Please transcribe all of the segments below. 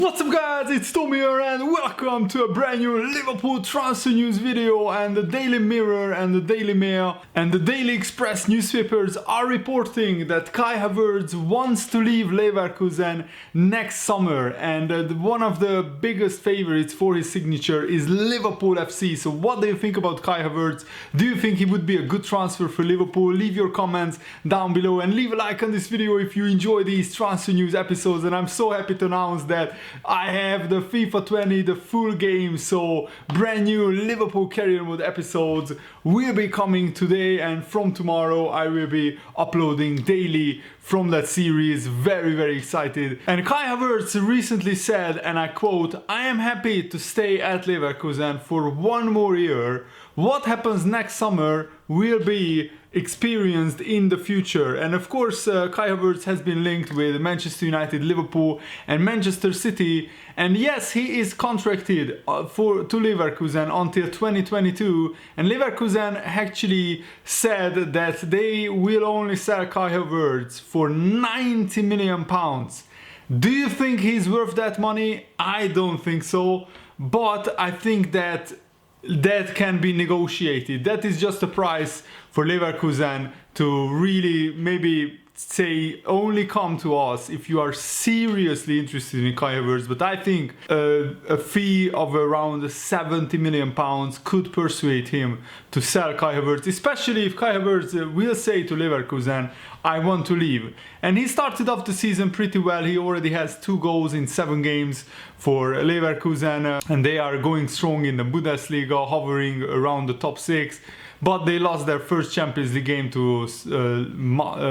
What's up guys, it's Tom here and welcome to a brand new Liverpool transfer news video. And the Daily Mirror and the Daily Mail and the Daily Express newspapers are reporting that Kai Havertz wants to leave Leverkusen next summer, and one of the biggest favorites for his signature is Liverpool FC. So what do you think about Kai Havertz? Do you think he would be a good transfer for Liverpool? Leave your comments down below and leave a like on this video if you enjoy these transfer news episodes. And I'm so happy to announce that I have the FIFA 20, the full game, so brand new Liverpool career mode episodes will be coming today, and from tomorrow I will be uploading daily from that series. Very excited. And Kai Havertz recently said, and I quote, "I am happy to stay at Leverkusen for one more year. What happens next summer will be experienced in the future." And of course Kai Havertz has been linked with Manchester United, Liverpool and Manchester City, and yes, he is contracted to Leverkusen until 2022, and Leverkusen actually said that they will only sell Kai Havertz for £90 million. Do you think he's worth that money? I don't think so, but I think that can be negotiated. That is just a price for Leverkusen to really maybe say only come to us if you are seriously interested in Kai Havertz. But I think a fee of around £70 million could persuade him to sell Kai Havertz, especially if Kai Havertz will say to Leverkusen, "I want to leave." And he started off the season pretty well. He already has 2 goals in 7 games for Leverkusen, and they are going strong in the Bundesliga, hovering around the top 6. But they lost their first Champions League game to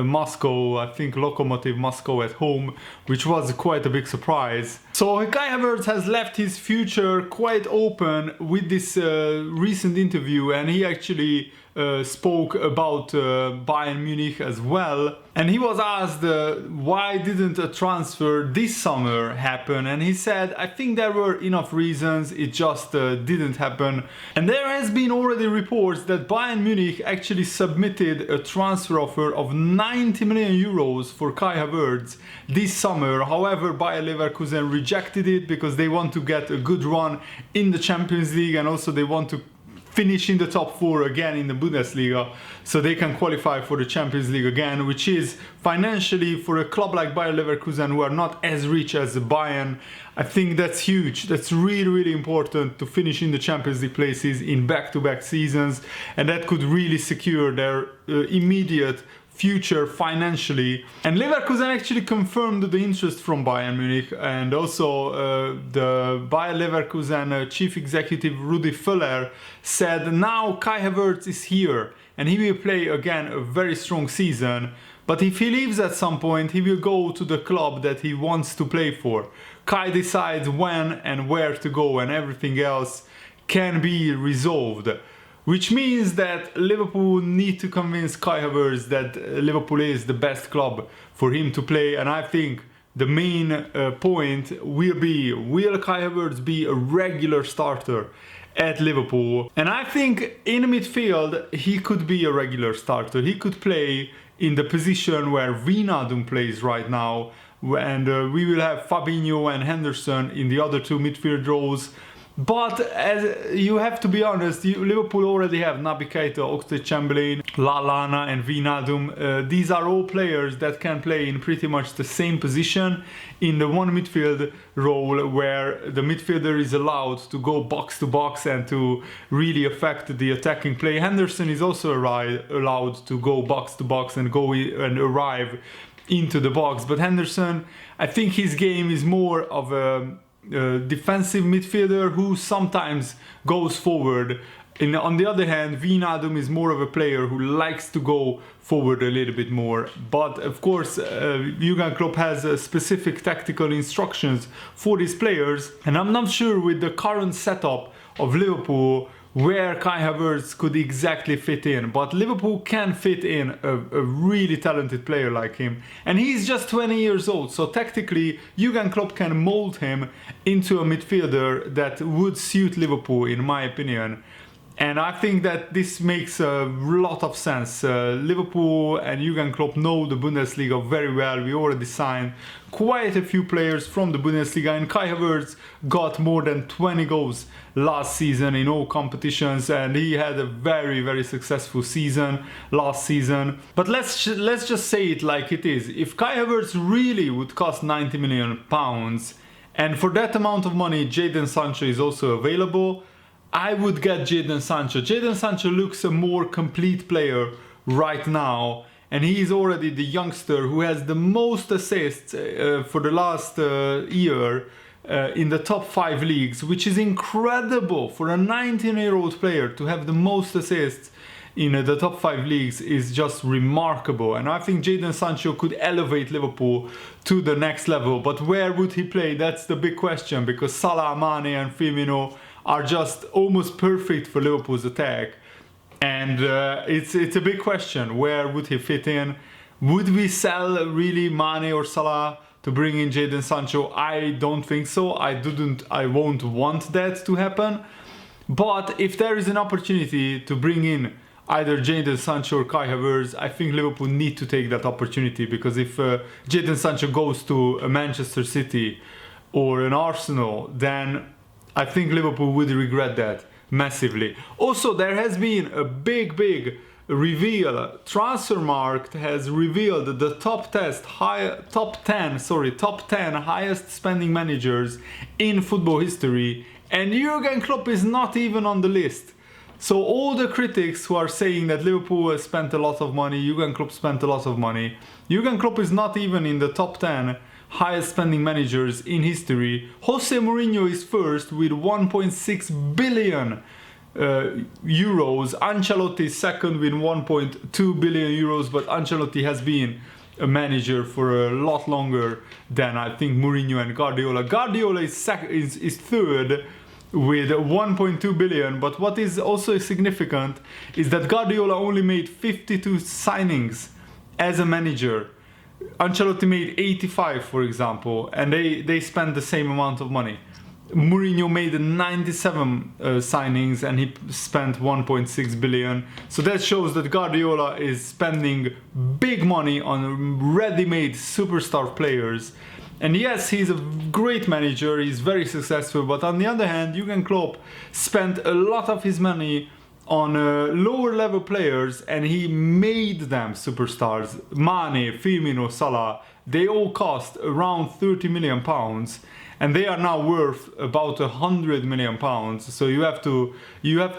Moscow, I think Lokomotiv Moscow at home, which was quite a big surprise. So Kai Havertz has left his future quite open with this recent interview, and he actually spoke about Bayern Munich as well. And he was asked why didn't a transfer this summer happen, and he said, "I think there were enough reasons, it just didn't happen." And there has been already reports that Bayern Munich actually submitted a transfer offer of 90 million euros for Kai Havertz this summer. However, Bayer Leverkusen rejected it because they want to get a good run in the Champions League, and also they want to finish in the top 4 again in the Bundesliga, so they can qualify for the Champions League again, which is financially, for a club like Bayer Leverkusen, who are not as rich as Bayern, I think that's huge. That's really important to finish in the Champions League places in back-to-back seasons, and that could really secure their immediate future financially. And Leverkusen actually confirmed the interest from Bayern Munich, and also the Bayer Leverkusen chief executive Rudi Völler said, "Now Kai Havertz is here and he will play again a very strong season, but if he leaves at some point, he will go to the club that he wants to play for. Kai decides when and where to go, and everything else can be resolved." Which means that Liverpool need to convince Kai Havertz that Liverpool is the best club for him to play. And I think the main point will be, will Kai Havertz be a regular starter at Liverpool? And I think in midfield he could be a regular starter. He could play in the position where Wijnaldum plays right now, and we will have Fabinho and Henderson in the other 2 midfield roles. But as you have to be honest, Liverpool already have Naby Keita, Oxlade-Chamberlain, Lallana and Wijnaldum. These are all players that can play in pretty much the same position in the one midfield role, where the midfielder is allowed to go box to box and to really affect the attacking play. Henderson is also allowed to go box to box and go and arrive into the box. But Henderson, I think his game is more of a defensive midfielder who sometimes goes forward. On the other hand, Wijnaldum is more of a player who likes to go forward a little bit more. But of course, Jurgen Klopp has specific tactical instructions for these players, and I'm not sure with the current setup of Liverpool where Kai Havertz could exactly fit in. But Liverpool can fit in a really talented player like him, and he's just 20 years old, so tactically Jurgen Klopp can mold him into a midfielder that would suit Liverpool, in my opinion. And I think that this makes a lot of sense. Liverpool and Jurgen Klopp know the Bundesliga very well. We already signed quite a few players from the Bundesliga, and Kai Havertz got more than 20 goals last season in all competitions, and he had a very, very successful season last season. But let's just say it like it is. If Kai Havertz really would cost 90 million pounds, and for that amount of money Jadon Sancho is also available, I would get Jadon Sancho. Jadon Sancho looks a more complete player right now, and he is already the youngster who has the most assists for the last year in the top 5 leagues, which is incredible for a 19-year-old player to have the most assists in the top 5 leagues is just remarkable. And I think Jadon Sancho could elevate Liverpool to the next level. But where would he play? That's the big question, because Salah, Mane and Firmino are just almost perfect for Liverpool's attack. And it's a big question. Where would he fit in? Would we sell really Mane or Salah to bring in Jadon Sancho? I don't think so. I won't want that to happen. But if there is an opportunity to bring in either Jadon Sancho or Kai Havertz, I think Liverpool need to take that opportunity, because if Jadon Sancho goes to a Manchester City or an Arsenal, then I think Liverpool would regret that massively. Also, there has been a big reveal. Transfermarkt has revealed the top 10 highest spending managers in football history, and Jurgen Klopp is not even on the list. So all the critics who are saying that Liverpool has spent a lot of money, Jurgen Klopp spent a lot of money, Jurgen Klopp is not even in the top 10 highest spending managers in history. Jose Mourinho is first with 1.6 billion euros. Ancelotti is second with 1.2 billion euros, but Ancelotti has been a manager for a lot longer than I think Mourinho and Guardiola. Guardiola is third with 1.2 billion, but what is also significant is that Guardiola only made 52 signings as a manager. Ancelotti made 85, for example, and they spent the same amount of money. Mourinho made 97 signings and he spent 1.6 billion. So that shows that Guardiola is spending big money on ready-made superstar players. And yes, he's a great manager, he's very successful, but on the other hand, Jurgen Klopp spent a lot of his money on lower level players and he made them superstars. Mane, Firmino, Salah, they all cost around 30 million pounds and they are now worth about 100 million pounds. So you have to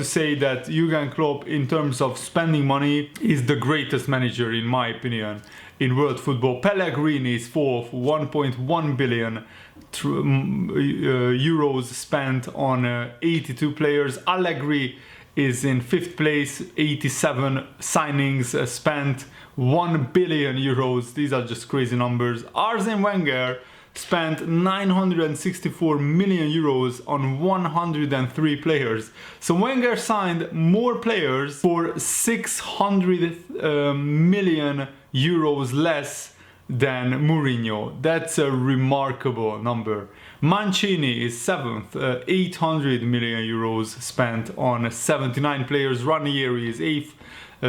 say that Jurgen Klopp, in terms of spending money, is the greatest manager in my opinion in world football. Pellegrini is fourth, 1.1 billion euros spent on 82 players. Allegri is in 5th place, 87 signings spent, 1 billion euros. These are just crazy numbers. Arsene Wenger spent 964 million euros on 103 players. So Wenger signed more players for 600 million euros less than Mourinho. That's a remarkable number. Mancini is 7th, 800 million euros spent on 79 players. Ranieri is 8th,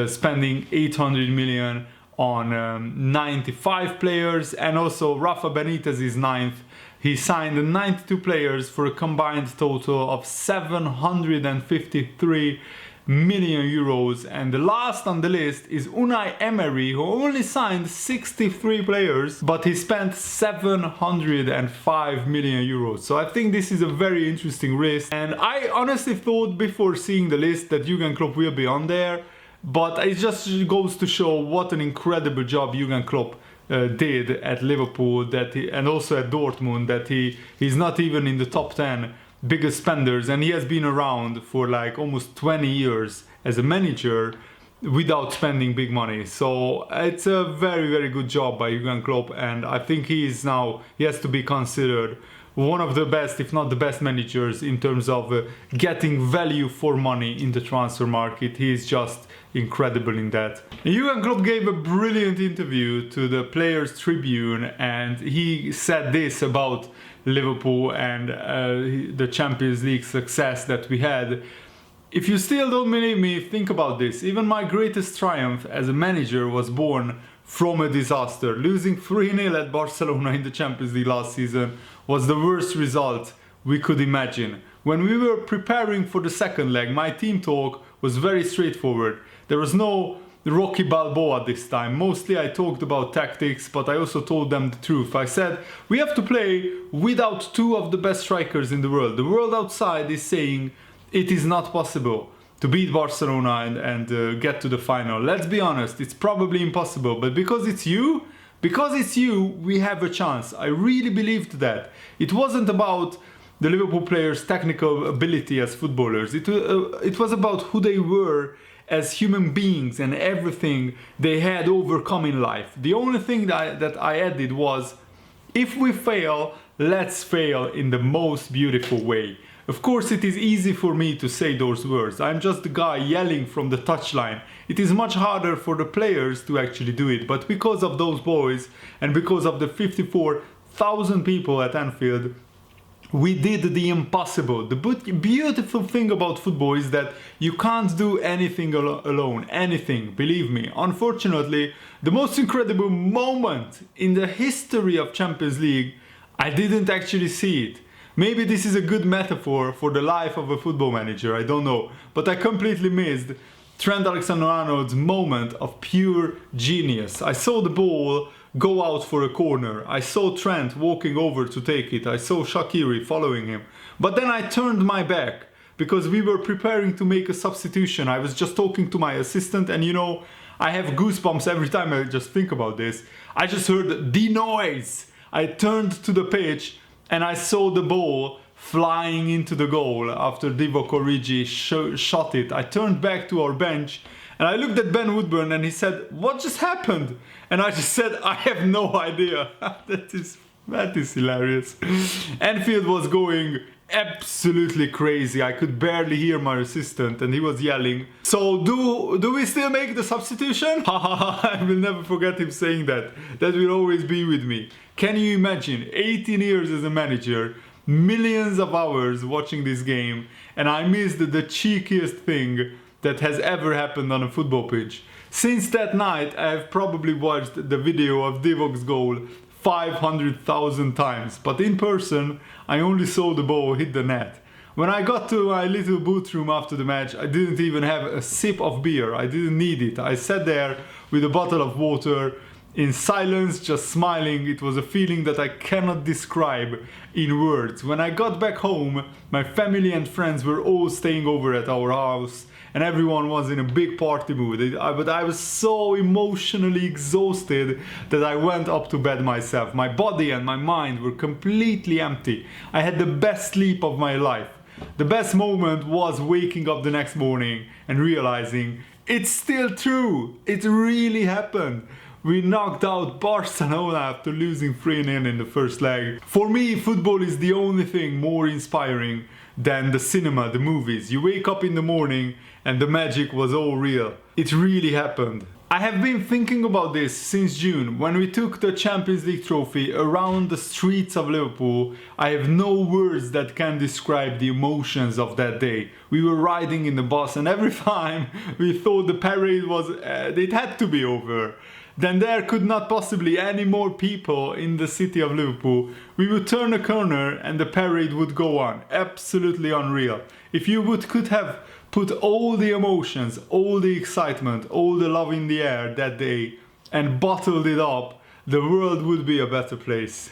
spending 800 million on 95 players. And also Rafa Benitez is 9th. He signed 92 players for a combined total of 753 million euros. And the last on the list is Unai Emery, who only signed 63 players, but he spent 705 million euros. So I think this is a very interesting list, and I honestly thought before seeing the list that Jurgen Klopp will be on there, but it just goes to show what an incredible job Jurgen Klopp did at Liverpool, and also at Dortmund, that he's not even in the top 10 biggest spenders, and he has been around for like almost 20 years as a manager without spending big money. So it's a very, very good job by Jurgen Klopp, and I think he has to be considered one of the best, if not the best managers in terms of getting value for money in the transfer market. He is just incredible in that. Jurgen Klopp gave a brilliant interview to the Players Tribune, and he said this about Liverpool and the Champions League success that we had. If you still don't believe me, think about this. Even my greatest triumph as a manager was born from a disaster. Losing 3-0 at Barcelona in the Champions League last season was the worst result we could imagine. When we were preparing for the second leg, my team talk was very straightforward. There was no Rocky Balboa this time. Mostly I talked about tactics, but I also told them the truth. I said, we have to play without two of the best strikers in the world. The world outside is saying it is not possible to beat Barcelona and get to the final. Let's be honest, it's probably impossible, but because it's you, we have a chance. I really believed that. It wasn't about the Liverpool players' technical ability as footballers. It was about who they were as human beings and everything they had overcome in life. The only thing that I added was, if we fail, let's fail in the most beautiful way. Of course, it is easy for me to say those words. I'm just the guy yelling from the touchline. It is much harder for the players to actually do it, but because of those boys and because of the 54,000 people at Anfield, we did the impossible. The beautiful thing about football is that you can't do anything alone. Anything, believe me. Unfortunately, the most incredible moment in the history of Champions League, I didn't actually see it. Maybe this is a good metaphor for the life of a football manager, I don't know. But I completely missed Trent Alexander-Arnold's moment of pure genius. I saw the ball go out for a corner. I saw Trent walking over to take it. I saw Shaqiri following him. But then I turned my back because we were preparing to make a substitution. I was just talking to my assistant, and you know, I have goosebumps every time I just think about this. I just heard the noise. I turned to the pitch and I saw the ball flying into the goal after Divock Origi shot it. I turned back to our bench and I looked at Ben Woodburn and he said, "What just happened?" And I just said, "I have no idea." That is hilarious. Anfield was going absolutely crazy. I could barely hear my assistant and he was yelling, "So do we still make the substitution?" I will never forget him saying that. That will always be with me. Can you imagine 18 years as a manager, millions of hours watching this game, and I missed the cheekiest thing that has ever happened on a football pitch. Since that night, I have probably watched the video of Divock's goal 500,000 times, but in person, I only saw the ball hit the net. When I got to my little booth room after the match, I didn't even have a sip of beer. I didn't need it. I sat there with a bottle of water in silence, just smiling. It was a feeling that I cannot describe in words. When I got back home, my family and friends were all staying over at our house and everyone was in a big party mood. But I was so emotionally exhausted that I went up to bed myself. My body and my mind were completely empty. I had the best sleep of my life. The best moment was waking up the next morning and realizing it's still true. It really happened. We knocked out Barcelona after losing 3-0 in the first leg. For me, football is the only thing more inspiring than the cinema, the movies. You wake up in the morning and the magic was all real. It really happened. I have been thinking about this since June, when we took the Champions League trophy around the streets of Liverpool. I have no words that can describe the emotions of that day. We were riding in the bus and every time we thought the parade was, it had to be over, then there could not possibly any more people in the city of Liverpool. We would turn a corner and the parade would go on. Absolutely unreal. If you could have put all the emotions, all the excitement, all the love in the air that day and bottled it up, the world would be a better place.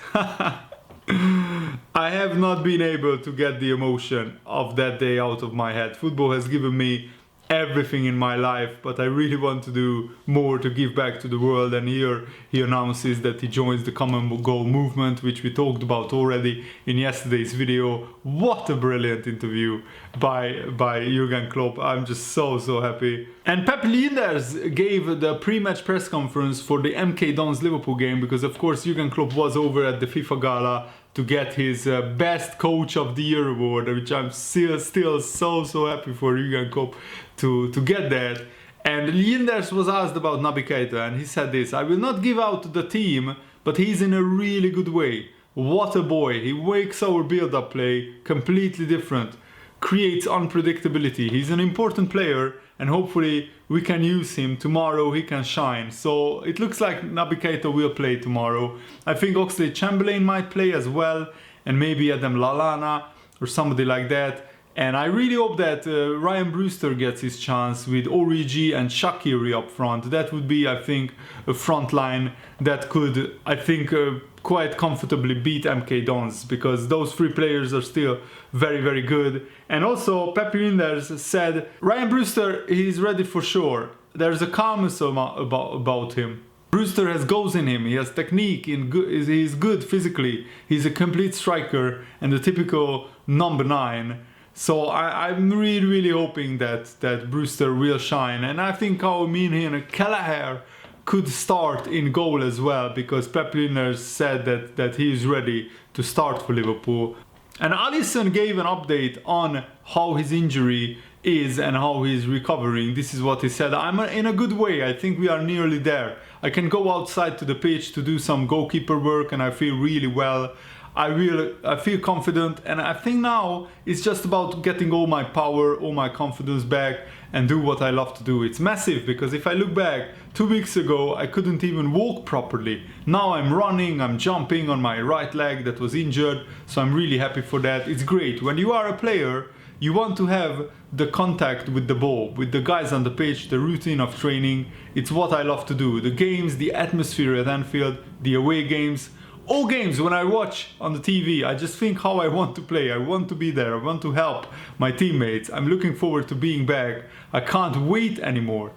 I have not been able to get the emotion of that day out of my head. Football has given me everything in my life, but I really want to do more to give back to the world. And here he announces that he joins the common goal movement, which we talked about already in yesterday's video. What a brilliant interview by Jurgen Klopp. I'm just so happy. And Pep Linders gave the pre-match press conference for the MK Dons Liverpool game, because of course Jurgen Klopp was over at the FIFA Gala to get his Best Coach of the Year award, which I'm still so happy for Jurgen Klopp to get that. And Linders was asked about Naby Keita and he said this: "I will not give out the team, but he's in a really good way. What a boy. He makes our build-up play completely different. creates unpredictability. He's an important player, and hopefully we can use him tomorrow. He can shine. So it looks like Naby Keita will play tomorrow. I think Oxlade-Chamberlain might play as well, and maybe Adam Lallana or somebody like that. And I really hope that Ryan Brewster gets his chance with Origi and Shaqiri up front. That would be, I think, a front line that could, I think, quite comfortably beat MK Dons, because those three players are still very, very good. And also, Pep Linders said, Ryan Brewster, he's ready for sure. There's a calmness about him. Brewster has goals in him, he has technique, he's good physically, he's a complete striker and the typical number 9. So I'm really, really hoping that Brewster will shine. And I think Aubameyang and Kelleher could start in goal as well, because Pep Linders said that he is ready to start for Liverpool. And Alisson gave an update on how his injury is and how he's recovering. This is what he said: I'm in a good way, I think we are nearly there. I can go outside to the pitch to do some goalkeeper work and I feel really well. I feel confident, and I think now it's just about getting all my power, all my confidence back and do what I love to do. It's massive, because if I look back, 2 weeks ago I couldn't even walk properly. Now I'm running, I'm jumping on my right leg that was injured, so I'm really happy for that. It's great. When you are a player, you want to have the contact with the ball, with the guys on the pitch, the routine of training. It's what I love to do. The games, the atmosphere at Anfield, the away games, all games when I watch on the TV, I just think how I want to play. I want to be there. I want to help my teammates. I'm looking forward to being back. I can't wait anymore.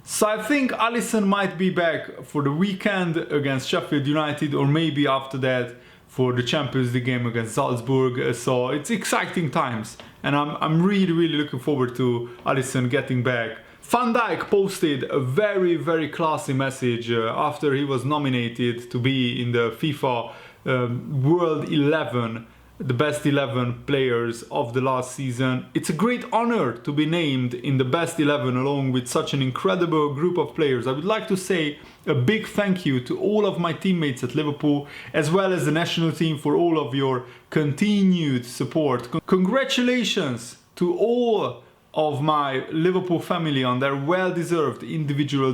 So I think Alisson might be back for the weekend against Sheffield United, or maybe after that for the Champions League game against Salzburg. So it's exciting times, and I'm really, really looking forward to Alisson getting back. Van Dijk posted a very, very classy message after he was nominated to be in the FIFA World 11, the best 11 players of the last season. It's a great honor to be named in the best 11 along with such an incredible group of players. I would like to say a big thank you to all of my teammates at Liverpool, as well as the national team, for all of your continued support. Congratulations to all of my Liverpool family on their well-deserved individual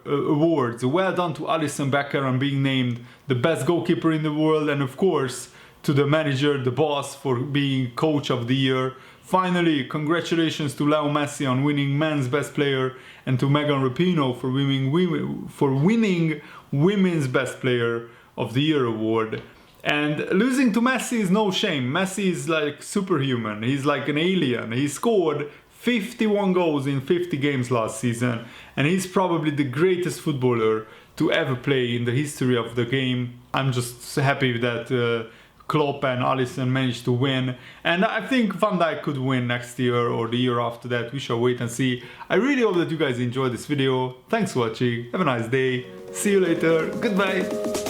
awards. Well done to Alisson Becker on being named the best goalkeeper in the world, and of course to the manager, the boss, for being coach of the year. Finally, congratulations to Leo Messi on winning men's best player, and to Megan Rapinoe for winning women's best player of the year award. And losing to Messi is no shame. Messi is like superhuman. He's like an alien. He scored 51 goals in 50 games last season, and he's probably the greatest footballer to ever play in the history of the game. I'm just happy that Klopp and Alisson managed to win, and I think Van Dijk could win next year or the year after that. We shall wait and see. I really hope that you guys enjoyed this video. Thanks for watching. Have a nice day. See you later. Goodbye.